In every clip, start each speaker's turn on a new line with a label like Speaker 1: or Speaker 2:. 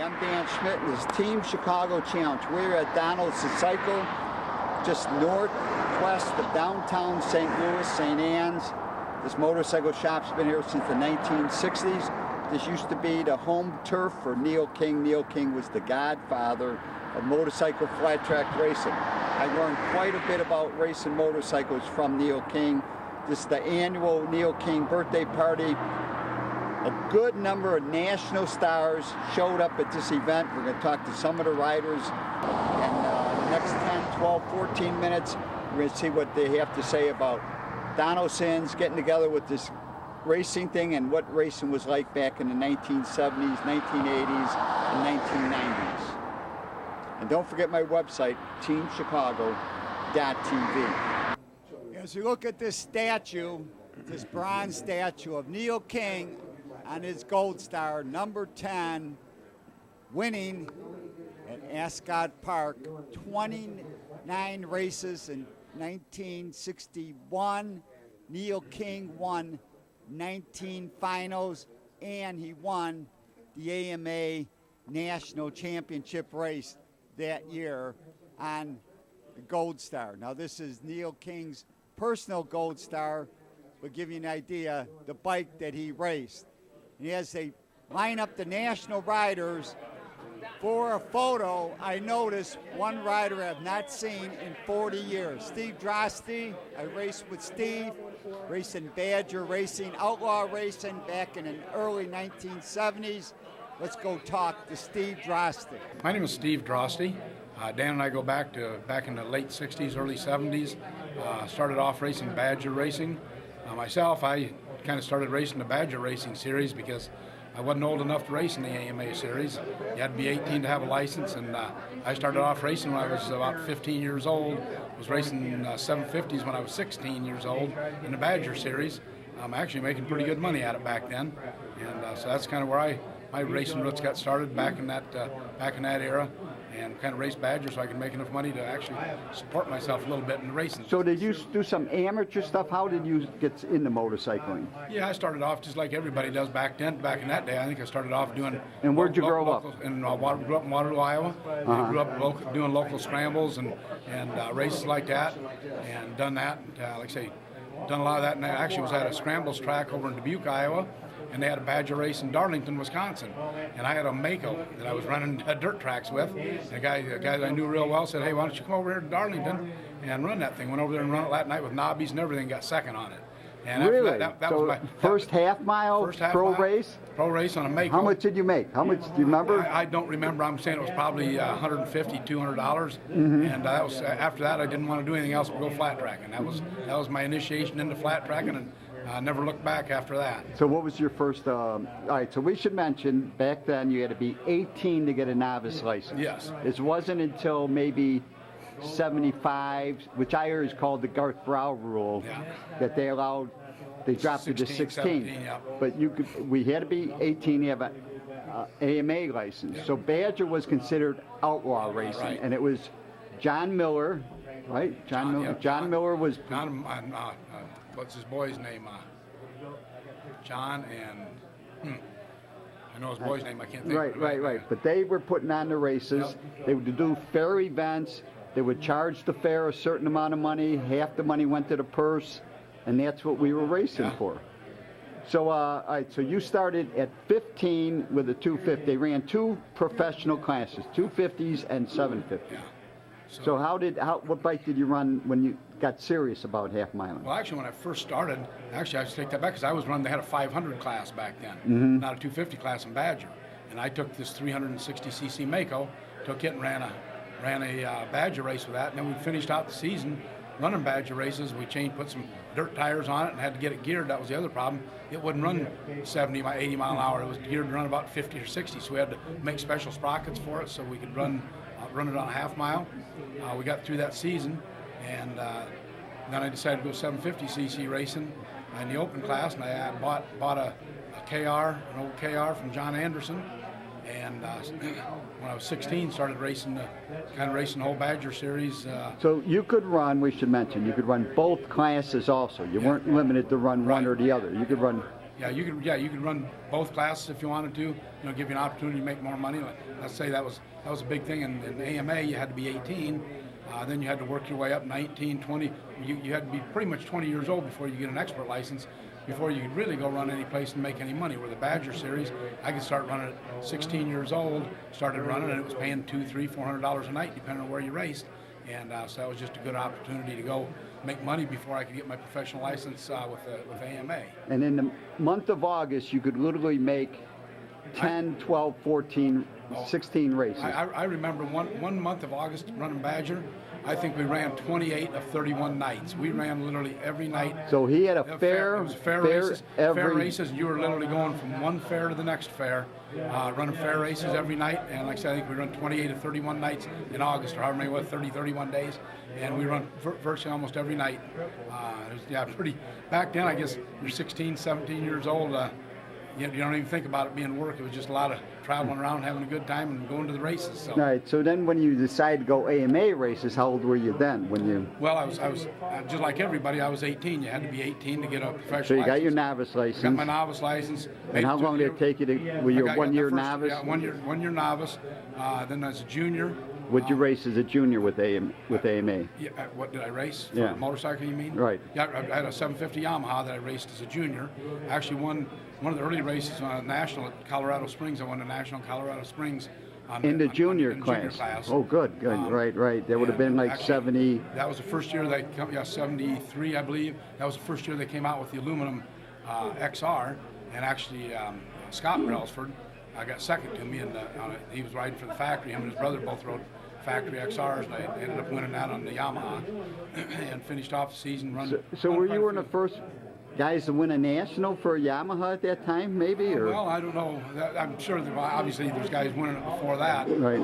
Speaker 1: I'm Dan Schmitt, and this is Team Chicago Challenge. We're at Donelson Cycle, just northwest of downtown St. Louis, St. Anne's. This motorcycle shop's been here since the 1960s. This used to be the home turf for Neil King. Neil King was the godfather of motorcycle flat track racing. I learned quite a bit about racing motorcycles from Neil King. This is the annual Neil King birthday party. A good number of national stars showed up at this event. We're going to talk to some of the riders. And the next 10, 12, 14 minutes, we're going to see what they have to say about Donelson's getting together with this racing thing and what racing was like back in the 1970s, 1980s, and 1990s. And don't forget my website, teamchicago.tv. As you look at this statue, this bronze statue of Neil King on his Gold Star, number 10, winning at Ascot Park, 29 races in 1961. Neil King won 19 finals, and he won the AMA National Championship race that year on the Gold Star. Now, this is Neil King's personal Gold Star, but give you an idea, the bike that he raced. And as they line up the national riders for a photo, I noticed one rider I have not seen in 40 years. Steve Droste. I raced with Steve, racing Badger Racing, Outlaw Racing back in the early 1970s. Let's go talk to Steve Droste.
Speaker 2: My name is Steve Droste. Dan and I go back in the late 60s, early 70s. Started off racing Badger Racing. Myself, I kind of started racing the Badger Racing series because I wasn't old enough to race in the AMA series. You had to be 18 to have a license, and I started off racing when I was about 15 years old. I was racing 750s when I was 16 years old in the Badger series. I'm actually making pretty good money at it back then, and so that's kind of where my racing roots got started back in that era, and kind of raced Badger so I could make enough money to actually support myself a little bit in the racing.
Speaker 1: So did you do some amateur stuff? How did you get into motorcycling?
Speaker 2: Yeah, I started off just like everybody does back then. Back in that day, I think I started off doing.
Speaker 1: And where'd you grow up?
Speaker 2: Grew up in Waterloo, Iowa. I grew up doing local scrambles and races like that, and done that. Like I say, done a lot of that. And I actually was at a scrambles track over in Dubuque, Iowa. And they had a Badger race in Darlington, Wisconsin. And I had a Maico that I was running dirt tracks with. And a guy that I knew real well said, hey, why don't you come over here to Darlington and run that thing? Went over there and run it that night with knobbies and everything, got second on it. And
Speaker 1: really?
Speaker 2: That
Speaker 1: so
Speaker 2: was my
Speaker 1: first half mile race?
Speaker 2: Pro race on a Maico.
Speaker 1: How much did you make? How much do you remember?
Speaker 2: I don't remember. I'm saying it was probably $150, $200. Mm-hmm. And that was after that I didn't want to do anything else but go flat tracking. That was my initiation into flat tracking, and I never looked back after that.
Speaker 1: So what was your first, all right, so we should mention, back then you had to be 18 to get a novice license.
Speaker 2: Yes.
Speaker 1: It wasn't until maybe 75, which I heard is called the Garth Brow rule, that they dropped it to 16.
Speaker 2: 17, yeah.
Speaker 1: But we had to be 18 to have an AMA license. Yeah. So Badger was considered outlaw racing,
Speaker 2: right.
Speaker 1: And it was John Miller, right? John Miller.
Speaker 2: Yeah,
Speaker 1: John Miller was...
Speaker 2: what's his boy's name? John and I know his boy's name. I can't think.
Speaker 1: Right. But they were putting on the races. Yep. They would do fair events. They would charge the fair a certain amount of money. Half the money went to the purse, and that's what we were racing for. So, all right. So you started at 15 with a 250. They ran two professional classes, 250s and 750s. Yeah. So what bike did you run when you got serious about half mile?
Speaker 2: Well, actually, when I first started, I should take that back because I was running. They had a 500 class back then, not a 250 class in Badger. And I took this 360cc Maico, took it and ran a Badger race with that. And then we finished out the season running Badger races. We put some dirt tires on it, and had to get it geared. That was the other problem. It wouldn't run 70, 80 mile an hour. It was geared to run about 50 or 60. So we had to make special sprockets for it so we could run it on a half mile. We got through that season, and then I decided to go 750cc racing in the open class, and I bought a KR, an old KR from John Anderson, and when I was 16, started racing the whole Badger series.
Speaker 1: So you could run, we should mention, you could run both classes also. You weren't limited to run one or the other. You could run
Speaker 2: you could run both classes if you wanted to. You know, give you an opportunity to make more money. Like, let's say that was a big thing. In AMA, you had to be 18. Then you had to work your way up 19, 20. You had to be pretty much 20 years old before you get an expert license, before you could really go run any place and make any money. Where the Badger Series, I could start running at 16 years old, started running, and it was paying $200, $300, $400 a night, depending on where you raced. And so that was just a good opportunity to go make money before I could get my professional license with AMA.
Speaker 1: And in the month of August, you could literally make 10, 12, 14, 16 races.
Speaker 2: I remember one month of August running Badger. I think we ran 28 of 31 nights. We ran literally every night.
Speaker 1: So he had a
Speaker 2: It
Speaker 1: fair
Speaker 2: was fair races. And you were literally going from one fair to the next fair, running fair races every night. And like I said, I think we run 28 of 31 nights in August, or however many, 30, 31 days. And we run virtually almost every night. It was, pretty, back then, I guess you're 16, 17 years old. You don't even think about it being work. It was just a lot of traveling around, having a good time, and going to the races. So.
Speaker 1: All right. So then, when you decided to go AMA races, how old were you then? When you?
Speaker 2: Well, I was just like everybody. I was 18. You had to be 18 to get a professional.
Speaker 1: So you got
Speaker 2: license.
Speaker 1: your novice license.
Speaker 2: Got my novice license.
Speaker 1: And how long did it take you to? Were you a 1 year novice?
Speaker 2: Yeah, 1 year novice. Then as a junior.
Speaker 1: Would you race as a junior with AMA?
Speaker 2: Yeah, what did I race? For
Speaker 1: Yeah.
Speaker 2: Motorcycle, you mean?
Speaker 1: Right.
Speaker 2: Yeah, I had a 750 Yamaha that I raced as a junior. I actually won one of the early races on a national at Colorado Springs. I won a national in Colorado Springs.
Speaker 1: In the junior class. Oh, good. Right. That would have been like
Speaker 2: actually,
Speaker 1: 70.
Speaker 2: That was the first year they 73, I believe. That was the first year they came out with the aluminum XR, and actually Scott Brailsford got second to me, and he was riding for the factory. Him and his brother both rode factory XRs, and I ended up winning that on the Yamaha and finished off the season.
Speaker 1: So were you one of the first guys to win a national for a Yamaha at that time, maybe? Or?
Speaker 2: Well, I don't know. I'm sure obviously there's guys winning it before that.
Speaker 1: Right.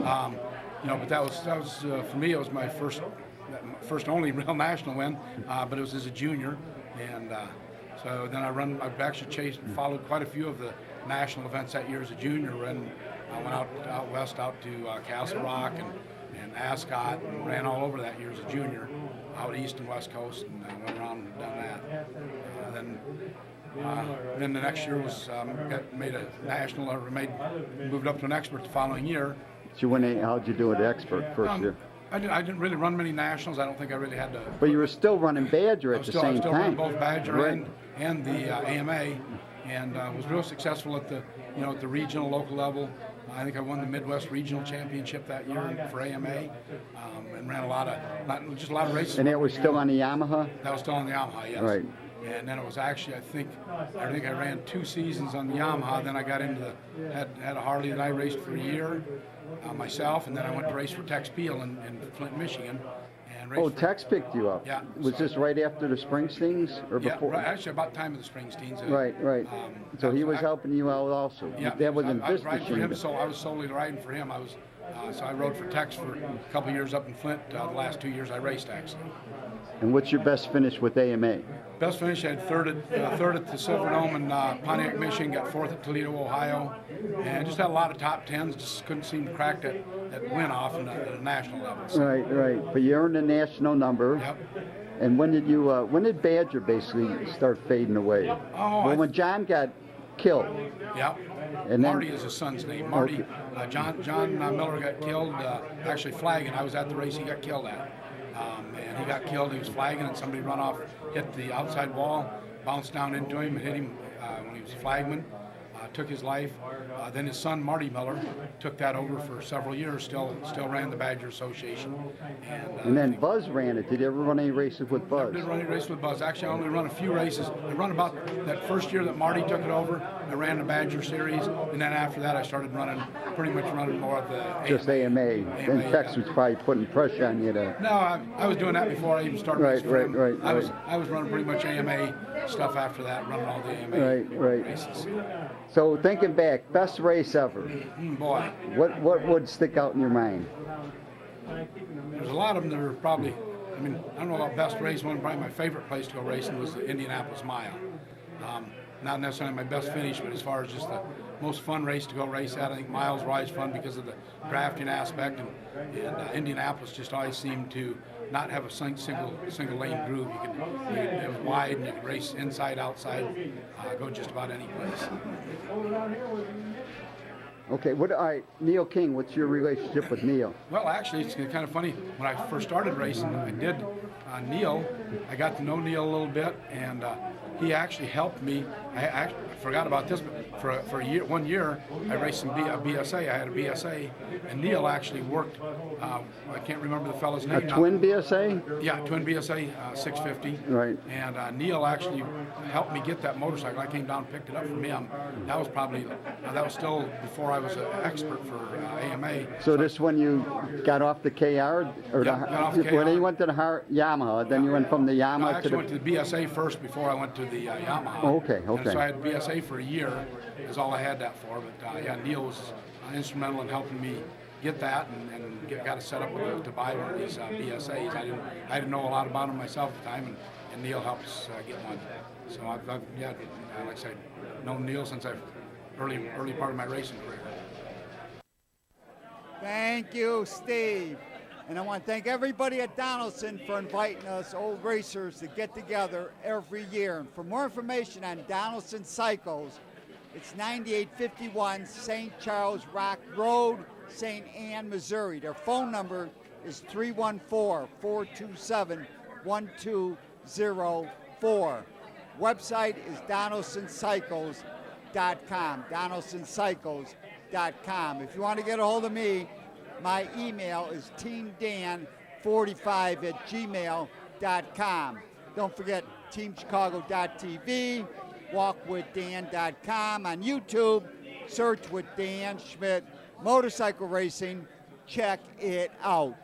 Speaker 2: But that was for me. It was my first only real national win, but it was as a junior, and so then I've actually chased and followed quite a few of the national events that year as a junior, and I went out west, out to Castle Rock and Ascot, and ran all over that year as a junior, out east and west coast, and I went around and done that. Then the next year was made a national, or moved up to an expert the following year.
Speaker 1: How'd you do at expert first year?
Speaker 2: I didn't really run many nationals. I don't think I really had to.
Speaker 1: But you were still running Badger at the same
Speaker 2: I was still
Speaker 1: time.
Speaker 2: running both Badger
Speaker 1: Right.
Speaker 2: and the AMA, and was real successful at the at the regional, local level. I think I won the Midwest Regional Championship that year for AMA, and ran a lot of races.
Speaker 1: And that was still on the Yamaha?
Speaker 2: That was still on the Yamaha, yes.
Speaker 1: Right.
Speaker 2: And then it was actually, I think I ran 2 seasons on the Yamaha. Then I got into had a Harley that I raced for a year myself, and then I went to race for Tex Peel in Flint, Michigan. And
Speaker 1: Tex picked you up.
Speaker 2: Yeah.
Speaker 1: Was this right after the Springsteens or before?
Speaker 2: Yeah, actually about time of the Springsteens.
Speaker 1: Right. So he was helping you out also.
Speaker 2: Yeah.
Speaker 1: That wasn't
Speaker 2: I was
Speaker 1: this
Speaker 2: riding for
Speaker 1: machine.
Speaker 2: him, so I was solely riding for him. So I rode for Tex for a couple of years up in Flint. The last 2 years I raced, actually.
Speaker 1: And what's your best finish with AMA?
Speaker 2: Best finish, I had third at the Silverdome in Pontiac, Michigan, got fourth at Toledo, Ohio, and just had a lot of top tens. Just couldn't seem to crack that win off at a national level. So.
Speaker 1: Right. But you earned a national number.
Speaker 2: Yep.
Speaker 1: And when did Badger basically start fading away? When John got killed.
Speaker 2: Yep.
Speaker 1: And then,
Speaker 2: Marty is his son's name. Marty. Okay. John Miller got killed, actually flagging. I was at the race he got killed at. And he got killed. He was flagging, and somebody run off, hit the outside wall, bounced down into him, and hit him when he was flagman. Took his life. Then his son Marty Miller took that over for several years. Still ran the Badger Association.
Speaker 1: And then Buzz ran it. Did you ever run any races with Buzz?
Speaker 2: I did run any race with Buzz. Actually, I only run a few races. I run about that first year that Marty took it over. I ran the Badger Series, and then after that, I started pretty much running more of the
Speaker 1: just AMA. And Tex was probably putting pressure on you to.
Speaker 2: No, I was doing that before I even started racing.
Speaker 1: Right.
Speaker 2: I was running pretty much AMA stuff after that, running all the AMA races.
Speaker 1: So thinking back, best race ever.
Speaker 2: Boy.
Speaker 1: What would stick out in your mind?
Speaker 2: There's a lot of them that are probably, I don't know about best race. Probably my favorite place to go racing was the Indianapolis Mile. Not necessarily my best finish, but as far as just the most fun race to go race at, I think miles were always fun because of the drafting aspect, and Indianapolis just always seemed to not have a single lane groove. It was wide, and you could race inside, outside, go just about any place.
Speaker 1: Okay, all right, Neil King, what's your relationship with Neil?
Speaker 2: Well, actually, it's kind of funny. When I first started racing, I did Neil. I got to know Neil a little bit, and he actually helped me. I forgot about this, but for a year, 1 year, I raced some BSA. I had a BSA, and Neil actually worked. I can't remember the fellow's name.
Speaker 1: A twin BSA?
Speaker 2: Yeah, twin BSA 650.
Speaker 1: Right.
Speaker 2: And Neil actually helped me get that motorcycle. I came down and picked it up from him. That was probably, that was still before I was an expert for AMA.
Speaker 1: So this when you got off the KR? Or
Speaker 2: got off the KR.
Speaker 1: When you went to the Yamaha, then you went from the Yamaha
Speaker 2: No, I
Speaker 1: to
Speaker 2: actually
Speaker 1: the...
Speaker 2: went to the BSA first before I went to the Yamaha.
Speaker 1: Oh, okay.
Speaker 2: And so I had BSA for a year, is all I had that for. But yeah, Neil was instrumental in helping me get that and got it set up to buy one of these BSAs. I didn't know a lot about them myself at the time, and Neil helped us get one. So I've yeah, like I said, known Neil since early part of my racing career.
Speaker 1: Thank you, Steve. And I want to thank everybody at Donelson for inviting us old racers to get together every year. And for more information on Donelson Cycles, it's 9851 St. Charles Rock Road, St. Anne, Missouri. Their phone number is 314-427-1204. Website is DonelsonCycles.com, DonelsonCycles.com. If you want to get a hold of me, my email is teamdan45@gmail.com. Don't forget teamchicago.tv, walkwithdan.com. On YouTube, search with Dan Schmitt Motorcycle Racing. Check it out.